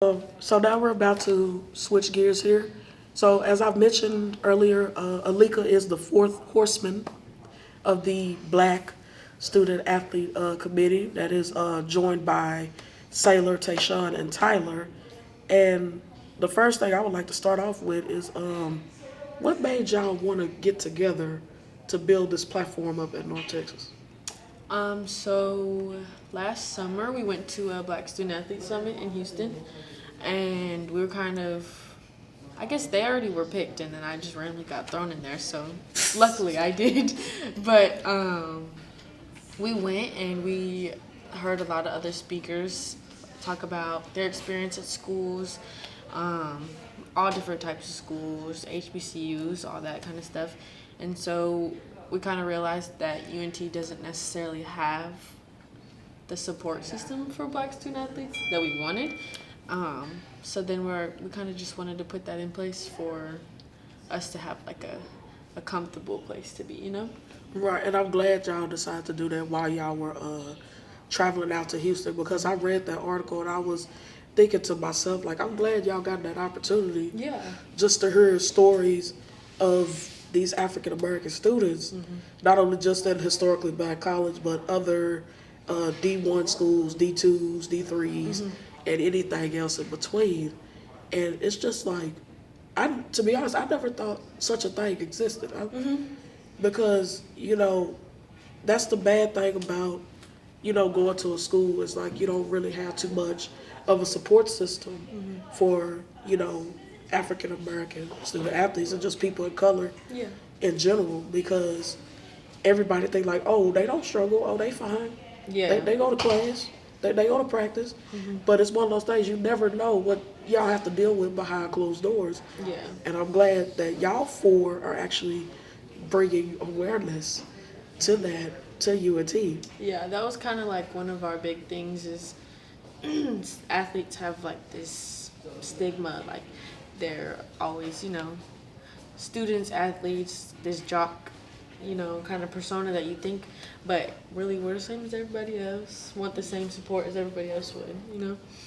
So now we're about to switch gears here. So as I've mentioned earlier, Alika is the fourth horseman of the Black Student Athlete Committee that is joined by Sailor, Tayshawn, and Tyler. And the first thing I would like to start off with is what made y'all want to get together to build this platform up in North Texas? So last summer we went to a Black Student Athlete Summit in Houston, and we were kind of, I guess they already were picked, and then I just randomly got thrown in there. So luckily I did, but we went and we heard a lot of other speakers talk about their experience at schools, all different types of schools, HBCUs, all that kind of stuff, and so we kind of realized that UNT doesn't necessarily have the support system for Black student athletes that we wanted. So then we kind of just wanted to put that in place for us to have like a comfortable place to be, you know? Right, and I'm glad y'all decided to do that while y'all were traveling out to Houston, because I read that article and I was thinking to myself, like, I'm glad y'all got that opportunity. Yeah. Just to hear stories of these African American students, not only just at historically black college, but other D1 schools, D2s, D3s, and anything else in between. And it's just like, to be honest, I never thought such a thing existed. Because, that's the bad thing about, going to a school. It's like you don't really have too much of a support system for, African American student athletes and just people of color in general, because everybody think like, oh, they don't struggle, oh, they fine. Yeah. They go to class, they go to practice, but it's one of those things you never know what y'all have to deal with behind closed doors. Yeah. And I'm glad that y'all four are actually bringing awareness to that, to UNT. Yeah, that was kind of like one of our big things is athletes have like this stigma, like they're always, students, athletes, this jock, kind of persona that you think, but really we're the same as everybody else, want the same support as everybody else would,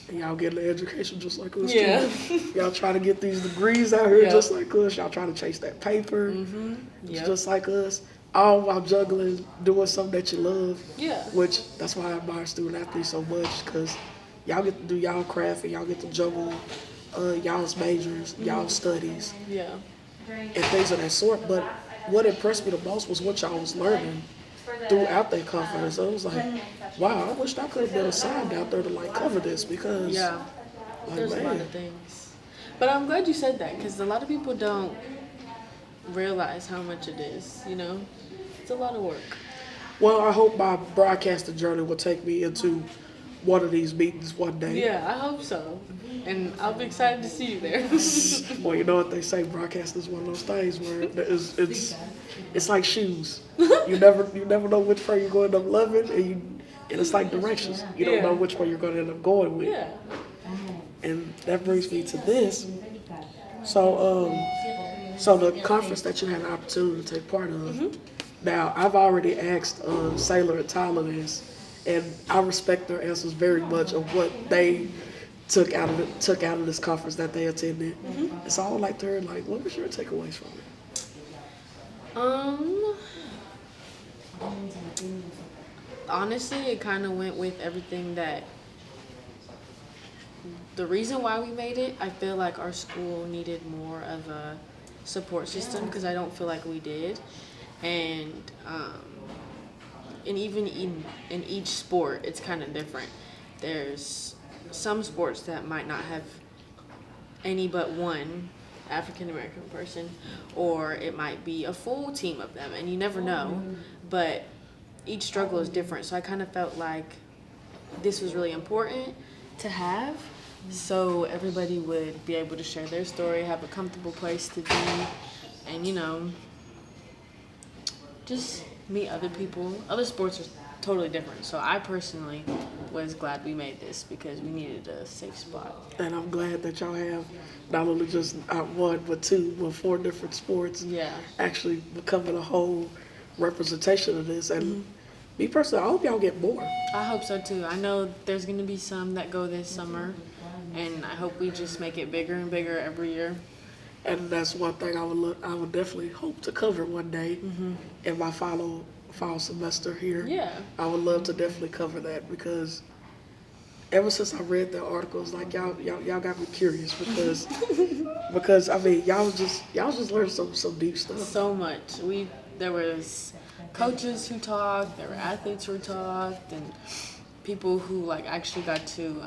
And y'all getting an education just like us Yeah. too. Y'all trying to get these degrees out here just like us. Y'all trying to chase that paper just like us. All while juggling, doing something that you love. Yeah. Which, that's why I admire student athletes so much, because y'all get to do y'all craft and y'all get to juggle y'all's majors, y'all's studies, Yeah. and things of that sort. But what impressed me the most was what y'all was learning throughout that conference. I was like, wow, I wish I could have been assigned out there to like cover this, because Yeah. There's a lot of things. But I'm glad you said that, because a lot of people don't realize how much it is, It's a lot of work. Well, I hope my broadcasting journey will take me into one of these meetings one day. Yeah, I hope so. And I'll be excited to see you there. Well, you know what they say, broadcasting is one of those things where it's like shoes. You never know which pair you're going to end up loving, and it's like directions. You don't know which one you're going to end up going with. Yeah. And that brings me to this. So the conference that you had an opportunity to take part of. Now, I've already asked Sailor and Tyler this, and I respect their answers very much of what they took out of this conference that they attended. And so I would like to hear, like, what was your takeaways from it? Honestly, it kind of went with everything that. The reason why we made it, I feel like our school needed more of a support system, because I don't feel like we did, and even in each sport, it's kind of different. There's some sports that might not have any but one African American person, or it might be a full team of them, and you never know. But each struggle is different, so I kind of felt like this was really important to have, so everybody would be able to share their story, have a comfortable place to be, and just meet other people. Other sports are totally different, so I personally was glad we made this, because we needed a safe spot. And I'm glad that y'all have not only just not one, but two, but four different sports actually becoming a whole representation of this. And me personally, I hope y'all get more. I hope so too. I know there's going to be some that go this summer, and I hope we just make it bigger and bigger every year. And that's one thing I would definitely hope to cover one day in my fall semester here. Yeah. I would love to definitely cover that because ever since I read the articles, like y'all got me curious because I mean y'all just learned some deep stuff. So much. There was coaches who talked, there were athletes who talked, and people who like actually got to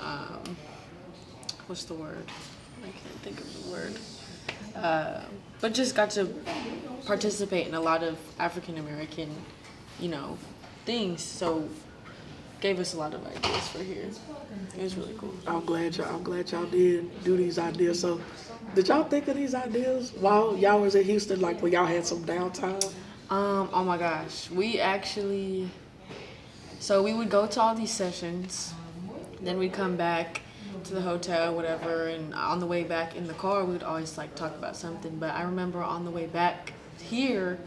what's the word? I can't think of the word. But just got to participate in a lot of African American, things. So gave us a lot of ideas for here. It was really cool. I'm glad y'all did do these ideas. So, did y'all think of these ideas while y'all was in Houston, like when y'all had some downtime? Oh my gosh, we would go to all these sessions, then we'd come back to the hotel, whatever, and on the way back in the car, we would always like talk about something. But I remember on the way back here,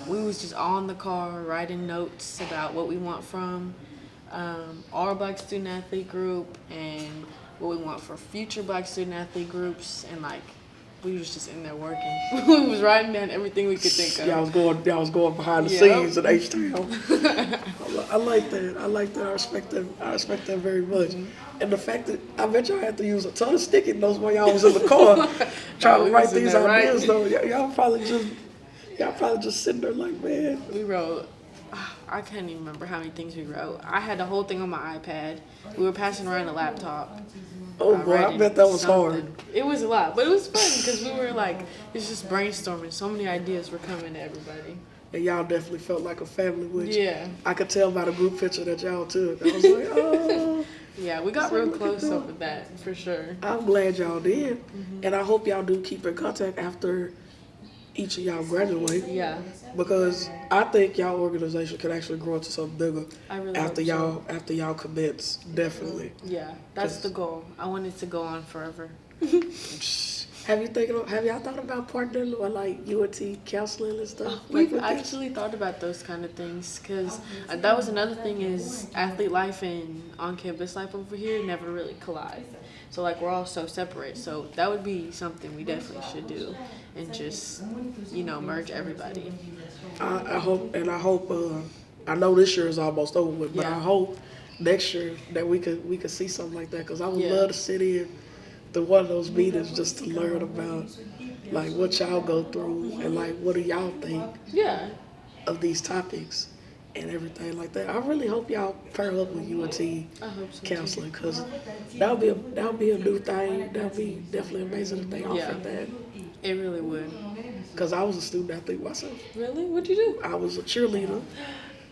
we was just all in the car writing notes about what we want from our Black student athlete group and what we want for future Black student athlete groups, and like we was just in there working. We was writing down everything we could think of. Y'all was going behind the scenes in H-Town. I like that. I respect that very much. And the fact that I bet y'all had to use a ton of sticky notes while y'all was in the car trying to write these ideas. Though y'all probably just sitting there like, man. We wrote. I can't even remember how many things we wrote. I had the whole thing on my iPad. We were passing around a laptop. Oh boy, I bet that was hard. It was a lot, but it was fun because we were like, it's just brainstorming. So many ideas were coming to everybody. And y'all definitely felt like a family, which yeah. I could tell by the group picture that y'all took. I was like, oh. Yeah, we got real close over that, for sure. I'm glad y'all did. And I hope y'all do keep in contact after each of y'all graduate. Yeah. Because I think y'all organization could actually grow into something bigger after y'all commence, definitely. Yeah, that's the goal. I want it to go on forever. Have y'all thought about partnering with like UNT counseling and stuff? We've actually thought about those kind of things because that was another thing is athlete life and on-campus life over here never really collide. So like we're all so separate. So that would be something we definitely should do and just, merge everybody. I hope, I know this year is almost over with, but I hope next year that we could see something like that because I would love to sit in to one of those meetings just to learn about like what y'all go through and like what do y'all think of these topics and everything like that. I really hope y'all pair up with UNT counseling because that'll be a new thing. That'll be definitely amazing if they offered that. It really would. Because I was a student athlete myself. Really? What'd you do? I was a cheerleader.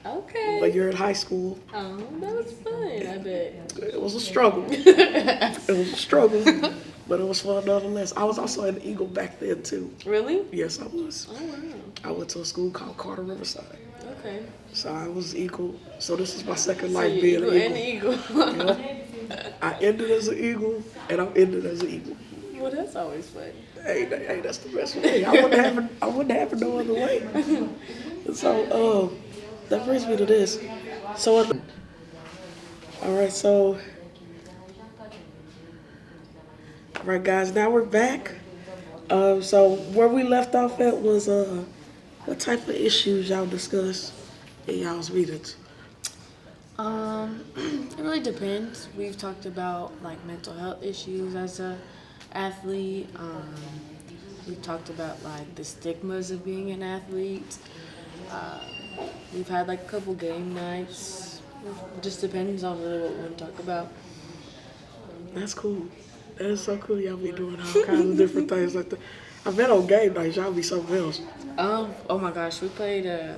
Okay. But you're in high school. Oh, that was fun, I bet. It was a struggle. But it was fun nonetheless. I was also an Eagle back then too. Really? Yes, I was. Oh, wow. I went to a school called Carter Riverside. Okay. So I was Eagle. So this is my second life being an Eagle. I ended as an Eagle, and I'm ended as an Eagle. Well, that's always fun. Hey, that's the best way. I wouldn't have it no other way. So, that brings me to this. So, all right, guys. Now we're back. So where we left off at was what type of issues y'all discussed in y'all's meetings? It really depends. We've talked about like mental health issues as a athlete. We've talked about like the stigmas of being an athlete. We've had like a couple game nights. It just depends on really what we want to talk about. That's cool. That is so cool. Y'all be doing all kinds of different things like that. I bet on game nights y'all be something else. Oh my gosh, we played I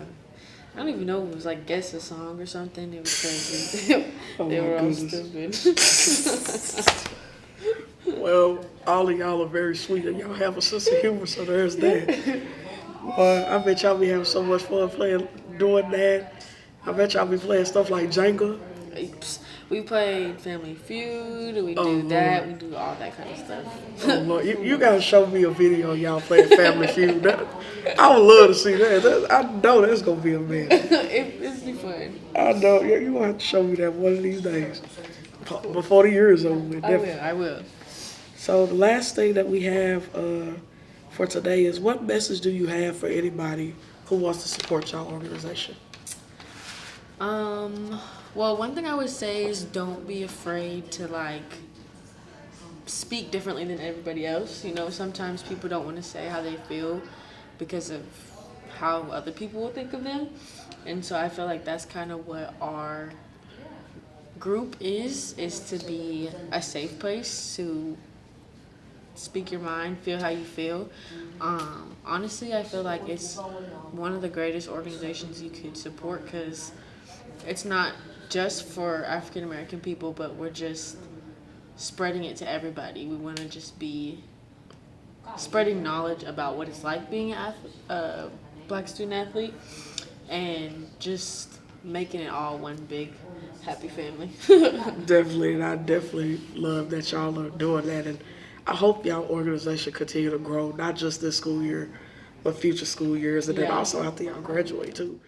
don't even know if it was like guess a song or something. It was crazy. They were all stupid. Well, all of y'all are very sweet and y'all have a sense of humor, so there's that. I bet y'all be having so much fun doing that. I bet y'all be playing stuff like Jenga. We played Family Feud, we do that, we do all that kind of stuff. Oh Lord, you gotta show me a video of y'all playing Family Feud. I would love to see that. I know that's gonna be amazing. It's be fun. I know, you gonna have to show me that one of these days. Before the year is over with. I will. So the last thing that we have for today is, what message do you have for anybody who wants to support your organization? Well, one thing I would say is don't be afraid to like speak differently than everybody else. You know, sometimes people don't want to say how they feel because of how other people will think of them. And so I feel like that's kind of what our group is to be a safe place to speak your mind, feel how you feel. Honestly, I feel like it's one of the greatest organizations you could support because it's not just for African American people, but we're just spreading it to everybody. We want to just be spreading knowledge about what it's like being a black student athlete and just making it all one big happy family. Definitely, and I definitely love that y'all are doing that, and I hope y'all organization continue to grow, not just this school year, but future school years, and then Yeah. also after y'all graduate too.